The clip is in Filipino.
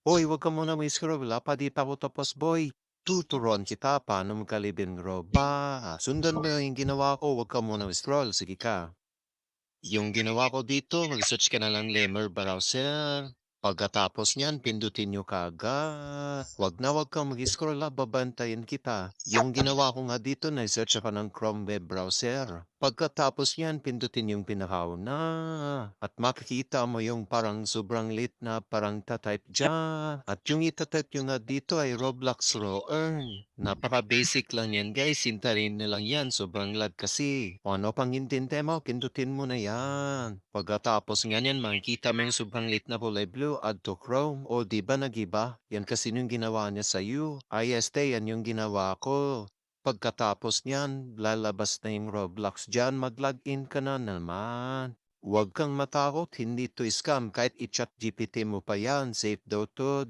Boy, wag ka muna may-scroll, wala pa di pa ako tapos boy. Tuturuan kita paano magkalibin ba? Sundan mo yung ginawa ko, wag ka muna scroll, sige ka. Yung ginawa ko dito, mag-search ka na lang Lemur browser. Pagkatapos niyan, pindutin nyo kaagad. Wag kang mag-scroll babantayan kita. Yung ginawa ko nga dito, na-search ako ng Chrome web browser. Pagkatapos niyan, pindutin yung pinakauna. At makikita mo yung parang sobrang lit na parang tatype dyan. At yung itatype nyo nga dito ay Roblox Raw Earn. Napaka-basic lang yan guys, sintarin na lang yan, sobrang lag kasi. O ano pang intindi mo, pindutin mo na yan. Pagkatapos nga yan, makikita mo yung sobrang lit na kulay blue, add to Chrome. O di ba nagiba? Yan kasi yung ginawa niya sa iyo. IST, yan yung ginawa ko. Pagkatapos niyan, lalabas na yung Roblox dyan, mag-login ka na naman. Huwag kang matakot, hindi to scam kahit i-chat GPT mo pa yan, safe daw to.